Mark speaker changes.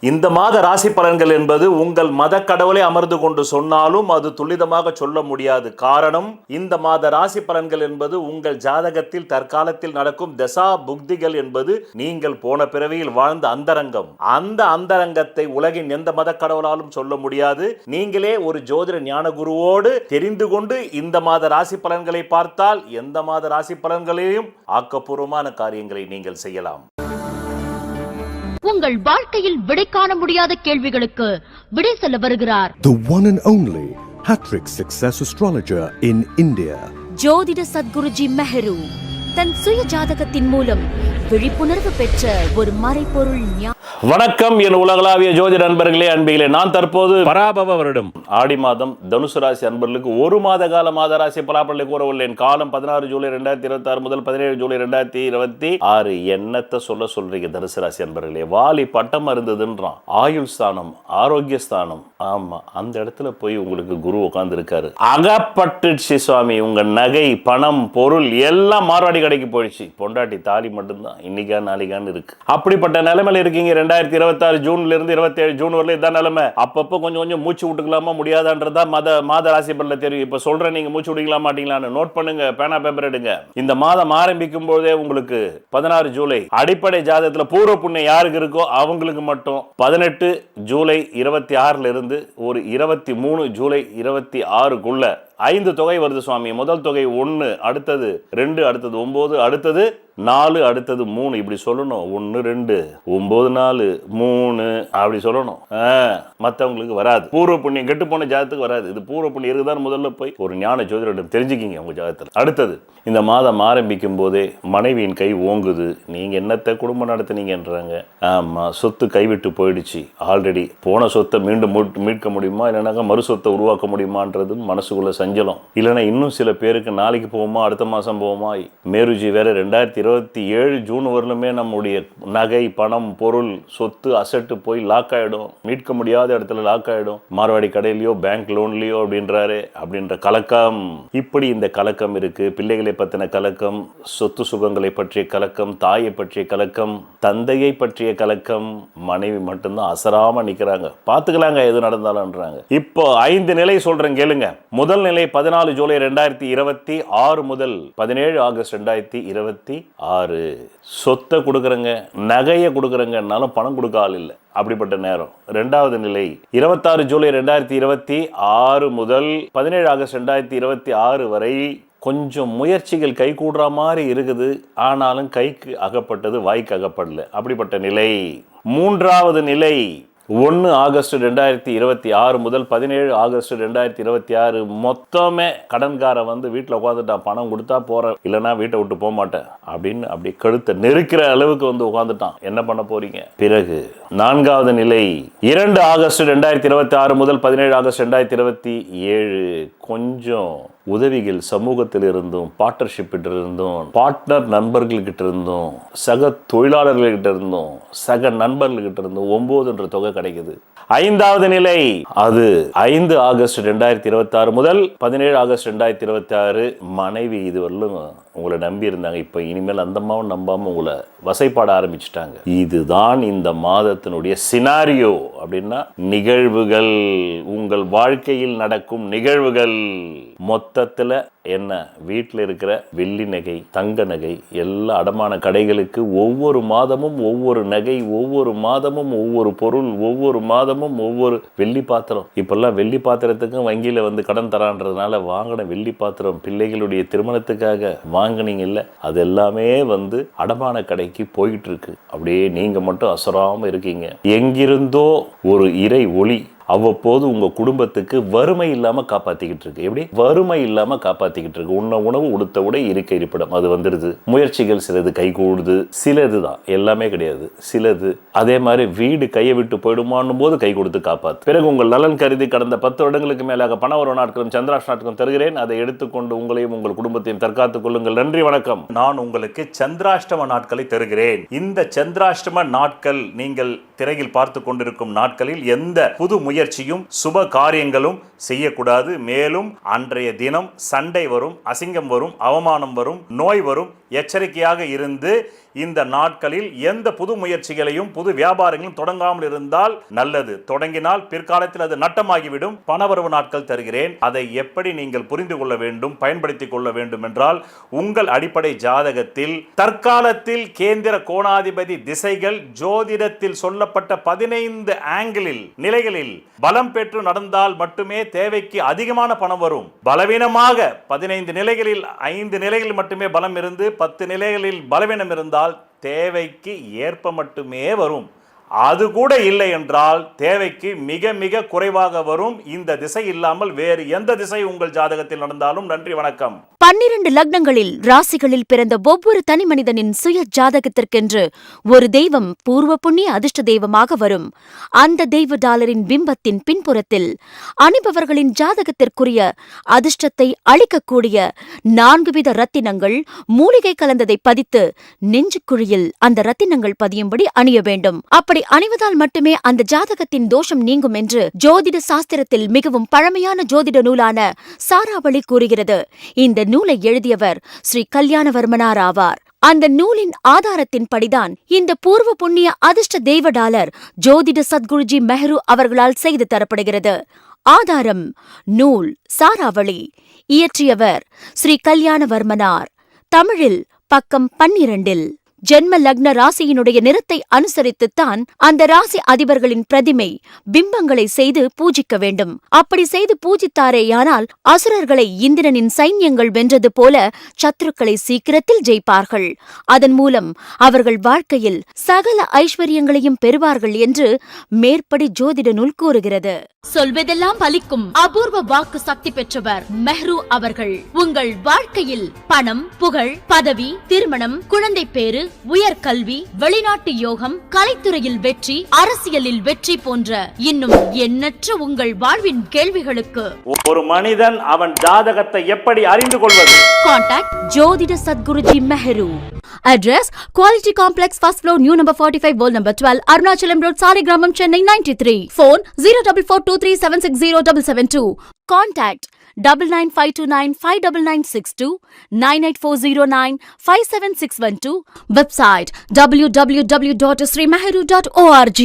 Speaker 1: இந்த மாத ராசி பலன்கள் என்பது உங்கள் மத கடவுளை அமர்ந்து கொண்டு சொன்னாலும் அது துல்லிதமாக சொல்ல முடியாது. காரணம், இந்த மாத ராசி பலன்கள் என்பது உங்கள் ஜாதகத்தில் தற்காலத்தில் நடக்கும் தசா புக்திகள் என்பது நீங்கள் போன பிறவியில் வாழ்ந்த அந்தரங்கம். அந்த அந்தரங்கத்தை உலகின் எந்த மத கடவுளாலும் சொல்ல முடியாது. நீங்களே ஒரு ஜோதிட ஞான குருவோடு தெரிந்து கொண்டு இந்த மாத ராசி பலன்களை பார்த்தால் எந்த மாத ராசி பலன்களையும் ஆக்கப்பூர்வமான காரியங்களை நீங்கள் செய்யலாம்.
Speaker 2: உங்கள் வாழ்க்கையில் விடை காண முடியாத கேள்விகளுக்கு விடை சொல்ல வருகிறார்
Speaker 3: The one and only Hattrick Success Astrologer in India.
Speaker 2: ஜோதிட சத்குருஜி மெஹரு தன் சுய ஜாதகத்தின் மூலம் விழிப்புணர்வு பெற்ற ஒரு மறைபொருள்.
Speaker 1: வணக்கம் என் உலகளாவிய ஜோதிட நண்பர்களே, அன்பிகளே. நான் தற்போது பராபவ வருடம் ஆடி மாதம் தனுசு ராசி அன்பர்களுக்கு ஒரு மாத கால மாத ராசி பலாபலனை கூற உள்ளேன். காலம் 16 ஜூலை 2026 முதல் 17 ஜூலை 2026. என்னத்தை சொல்றீங்க தனுசு ராசி அன்பர்களே? வாலி பட்டம் இருந்ததுன்றான். ஆயுள் ஸ்தானம், ஆரோக்கிய ஸ்தானம். ஆமா, அந்த இடத்துல போய் உங்களுக்கு குரு உட்கார்ந்து இருக்காரு. அகப்பட்டுச்சு சுவாமி. உங்க நகை, பணம், பொருள் எல்லாம் மார்வாடி கடைக்கு போயிடுச்சு. பொண்டாட்டி தாலி மட்டும்தான் இன்னைக்கா நாளைக்கான்னு இருக்கு. அப்படிப்பட்ட நிலைமையில இருக்கீங்க. 2026 ஜூன்ல இருந்து 27 ஜூன் வரல இதான் நிலைமை. அப்பப்போ கொஞ்சம் மூச்சு விட்டுக்கலாமா முடியாதான்றதா மாத ராசி பலன்ல தெரியும். இப்ப சொல்றேன், நீங்க மூச்சு விடுக்கலாம் மாட்டீங்களான்னு நோட் பண்ணுங்க, பேனா பேப்பர் எடுங்க. இந்த மாதம் ஆரம்பிக்கும் போதே உங்களுக்கு 16 ஜூலை அடிப்படை ஜாதகத்துல பூர்வ புண்ணியம் யாருக்கு இருக்கோ அவங்களுக்கு மட்டும் 18 ஜூலை 26 இருந்து ஒரு 23 ஜூலை 26க்குள்ள 5 தொகை வருது சுவாமி. முதல் தொகை 1, அடுத்தது 2, அடுத்தது 9, அடுத்தது 4, அடுத்தது 3. இப்படி சொல்லணும். 1 2 9 4 3 அப்படி சொல்லணும். மற்றவங்களுக்கு வராது. பூர்வ புண்ணியம் கெட்டு போன ஜாதத்துக்கு வராது. இது பூர்வ புண்ணியம் இருக்குதான் முதல்ல போய் ஒரு ஞான ஜோதிடரிடம் தெரிஞ்சுக்கிங்க உங்க ஜாதகத்தில். அடுத்தது, இந்த மாதம் ஆரம்பிக்கும் போதே மனைவியின் கை ஓங்குது. நீங்க என்னத்தை குடும்பம் நடத்துனீங்கன்றாங்க. ஆமா, சொத்து கைவிட்டு போயிடுச்சு. ஆல்ரெடி போன சொத்தை மீண்டும் மீட்க முடியுமா, இல்லைனாக்கா மறு சொத்தை உருவாக்க முடியுமான்றது மனசுக்குள்ள சஞ்சலம். இல்லைன்னா இன்னும் சில பேருக்கு நாளைக்கு போவோமா, அடுத்த மாதம் போவோமா. மேருஜி வேற 2027 ஜூன் வரலுமே நம்முடைய நகை, பணம், பொருள், சொத்து, அசட்டு போய் லாக் ஆயிடும். மீட்க முடியாத இடத்துல லாக் ஆயிடும். மார்வாடி கடையிலையோ பேங்க் லோன்லயோ அப்படின்ற கலக்கம். இப்படி இந்த கலக்கம் இருக்கு. பிள்ளைகளை பற்றின கலக்கம், சொத்து சுகங்களை பற்றிய கலக்கம், தாயை பற்றிய கலக்கம், தந்தையை பற்றிய கலக்கம். மனைவி மட்டும்தான் அசராம நிக்கிறாங்க. பாத்துக்கலாங்க எது நடந்தாலும்ன்றாங்க. இப்போ 5 நிலை சொல்றேன் கேளுங்க. முதல் நிலை 14 ஜூலை 2026 முதல் 17 ஆகஸ்ட் 2026. சொத்தை கொடுக்குறங்க, நகையை கொடுக்குறங்கன்னாலும் பணம் கொடுக்க ஆள் இல்லை. அப்படிப்பட்ட நேரம். 2வது நிலை 26 ஜூலை 2026 முதல் 17 ஆகஸ்ட் 2026 வரை கொஞ்சம் முயற்சிகள் கை கூடுற மாதிரி இருக்குது. ஆனாலும் கைக்கு அகப்பட்டது வாய்க்கு அகப்படல. அப்படிப்பட்ட நிலை. 3வது நிலை 1 ஆகஸ்ட் 2026 முதல் 17 ஆகஸ்ட் 2026. மொத்தமே கடன்காரன் வந்து வீட்டில் உட்காந்துட்டான். பணம் கொடுத்தா போற, இல்லைன்னா வீட்டை விட்டு போக மாட்டேன் அப்படின்னு அப்படி கழுத்தை நெருக்கிற அளவுக்கு வந்து உட்காந்துட்டான். என்ன பண்ண போறீங்க? பிறகு 4வது நிலை 2 ஆகஸ்ட் 2026 முதல் 17 ஆகஸ்ட் 2027. கொஞ்சம் உதவிகள் சமூகத்தில் இருந்தும், பார்ட்னர்ஷிப்பிட்ட இருந்தும், பார்ட்னர் நண்பர்கள்கிட்ட இருந்தும், சக தொழிலாளர்கள்கிட்ட இருந்தும், சக நண்பர்கள்கிட்ட இருந்தும் 9 தொகை கிடைக்குது. 5வது நிலை அது 5 ஆகஸ்ட் 2026 முதல் 17 ஆகஸ்ட் 2026. மனைவி இதுவரையிலும் உங்களை நம்பி இருந்தாங்க. இப்ப இனிமேல் அந்த அம்மாவும் நம்பாம உங்களை வசைப்பாட ஆரம்பிச்சுட்டாங்க. இதுதான் இந்த மாதத்தினுடைய சினாரியோ. அப்படின்னா நிகழ்வுகள், உங்கள் வாழ்க்கையில் நடக்கும் நிகழ்வுகள். மொத்தத்துல என்ன, வீட்டில் இருக்கிற வெள்ளி நகை, தங்க நகை, எல்லா அடமான கடைகளுக்கு ஒவ்வொரு மாதமும் ஒவ்வொரு நகை, ஒவ்வொரு மாதமும் ஒவ்வொரு பொருள், ஒவ்வொரு மாதமும் ஒவ்வொரு வெள்ளி பாத்திரம். இப்பெல்லாம் வெள்ளி பாத்திரத்துக்கும் வங்கியில வந்து கடன் தரான்றதுனால வாங்கின வெள்ளி பாத்திரம் பிள்ளைகளுடைய திருமணத்துக்காக வாங்கினீங்கல்ல, அது எல்லாமே வந்து அடமான கடைக்கு போயிட்டு இருக்கு. அப்படியே நீங்க மட்டும் அசராம இருக்கீங்க. எங்கிருந்தோ ஒரு இறை ஒளி அவ்வப்போது உங்க குடும்பத்துக்கு வறுமை இல்லாம காப்பாத்திக்கிட்டு இருக்கு. எப்படி வறுமை இல்லாம காப்பாத்திக்கிட்டு இருக்கு? உண்ண உணவு, உடுத்த உடை, இருக்க இருப்பிடம், அது வந்துடுது. முயற்சிகள் சிலது கை கூடுது, சிலது தான், எல்லாமே கிடையாது, சிலது. அதே மாதிரி வீடு கையை விட்டு போயிடுமான்னும் போது கை கொடுத்து காப்பாத்து. பிறகு உங்கள் நலன் கருதி கடந்த 10 வருடங்களுக்கு மேலாக பண வர நாட்களும் சந்திராஷ்ட நாட்களும் தருகிறேன். அதை எடுத்துக்கொண்டு உங்களையும் உங்கள் குடும்பத்தையும் தற்காத்துக் கொள்ளுங்கள். நன்றி, வணக்கம். நான் உங்களுக்கு சந்திராஷ்டம நாட்களை தருகிறேன். இந்த சந்திராஷ்டம நாட்கள் நீங்கள் திரையில் பார்த்து கொண்டிருக்கும் நாட்களில் எந்த புது முயற்சி முயற்சியும் சுப காரியங்களும் செய்யக்கூடாது. மேலும் அன்றைய தினம் சண்டை வரும், அசிங்கம் வரும், அவமானம் வரும், நோய் வரும். எச்சரிக்கையாக இருந்து இந்த நாட்களில் எந்த புது முயற்சிகளையும் புது வியாபாரங்களும் தொடங்காமல் இருந்தால் நல்லது. தொடங்கினால் பிற்காலத்தில் அது நட்டமாகிவிடும். பணவரவு நாட்கள் தருகிறேன். அதை எப்படி நீங்கள் புரிந்து கொள்ள வேண்டும், பயன்படுத்திக் கொள்ள வேண்டும் என்றால், உங்கள் அடிப்படை ஜாதகத்தில் தற்காலத்தில் கேந்திர கோணாதிபதி திசைகள் ஜோதிடத்தில் சொல்லப்பட்ட 15 ஆங்கிளில் நிலைகளில் பலம் பெற்று நடந்தால் மட்டுமே தேவைக்கு அதிகமான பணம் வரும். பலவீனமாக 15 நிலைகளில் 5 நிலைகளில் மட்டுமே பலம் இருந்து 10 நிலைகளில் பலவீனம் இருந்தால் தேவைக்கு ஏற்ப மட்டுமே வரும். அது கூட இல்லை என்றால் தேவைக்கு மிக மிக குறைவாக வரும். இந்த திசை இல்லாமல் வேறு எந்த திசை உங்கள் ஜாதகத்தில் நடந்தாலும். நன்றி, வணக்கம்.
Speaker 2: 12 லக்னங்களில் ராசிகளில் பிறந்த ஒவ்வொரு தனி மனிதனின் சுய ஜாதகத்திற்கென்று ஒரு தெய்வம் பூர்வ புண்ணிய அதிர்ஷ்ட தெய்வமாக வரும். அந்த தெய்வ டாலரின் பிம்பத்தின் பின்புறத்தில் அணிபவர்களின் ஜாதகத்திற்குரிய அதிர்ஷ்டத்தை அளிக்கக்கூடிய 4 வித ரத்தினங்கள் மூலிகை கலந்ததை பதித்து நெஞ்சுக்குழியில் அந்த ரத்தினங்கள் பதியும்படி அணிய வேண்டும். அப்படி அணிவதால் மட்டுமே அந்த ஜாதகத்தின் தோஷம் நீங்கும் என்று ஜோதிட சாஸ்திரத்தில் மிகவும் பழமையான ஜோதிட நூலான சாராவளி கூறுகிறது. இந்த நூலை எழுதியவர் ஸ்ரீ கல்யாணவர்மனார் ஆவார். அந்த நூலின் ஆதாரத்தின்படிதான் இந்த பூர்வ புண்ணிய அதிர்ஷ்ட தெய்வ டாலர் ஜோதிட சத்குருஜி மெஹரு அவர்களால் செய்து தரப்படுகிறது. ஆதாரம் நூல் சாராவளி. இயற்றியவர் ஸ்ரீ கல்யாணவர்மனார். தமிழில் பக்கம் 12. ஜென்ம லக்ன ராசியினுடைய நிறத்தை அனுசரித்துத்தான் அந்த ராசி அதிபர்களின் பிரதிமை பிம்பங்களை செய்து பூஜிக்க வேண்டும். அப்படி செய்து பூஜித்தாரேயானால் அசுரர்களை இந்திரனின் சைன்யங்கள் வென்றது போல சத்துருக்களை சீக்கிரத்தில் ஜெயிப்பார்கள். அதன் மூலம் அவர்கள் வாழ்க்கையில் சகல ஐஸ்வர்யங்களையும் பெறுவார்கள் என்று மேற்படி ஜோதிட நூல் கூறுகிறது. சொல்வதெல்லாம் பலிக்கும் அபூர்வ வாக்கு சக்தி பெற்றவர் மெஹ்ரு அவர்கள். உங்கள் வாழ்க்கையில் பணம், புகழ், பதவி, திருமணம், குழந்தை பேறு, உயர்கல்வி, வெளிநாட்டு யோகம், கலைத்துறையில் வெற்றி, அரசியலில் வெற்றி போன்ற இன்னும் எண்ணற்ற உங்கள் வாழ்வின் கேள்விகளுக்கு
Speaker 1: ஒரு மனிதன் அவன் ஜாதகத்தை எப்படி அறிந்து கொள்வது?
Speaker 2: கான்டாக்ட் ஜோதிட Sadguruji Mehru. Address Quality Complex, first floor, new number 45, wall number 12, Arunachalam Road, Saligramam, Chennai 93. Phone 04423760772. Contact 9952959962, 98409 57612. Website www.srimeheru.org.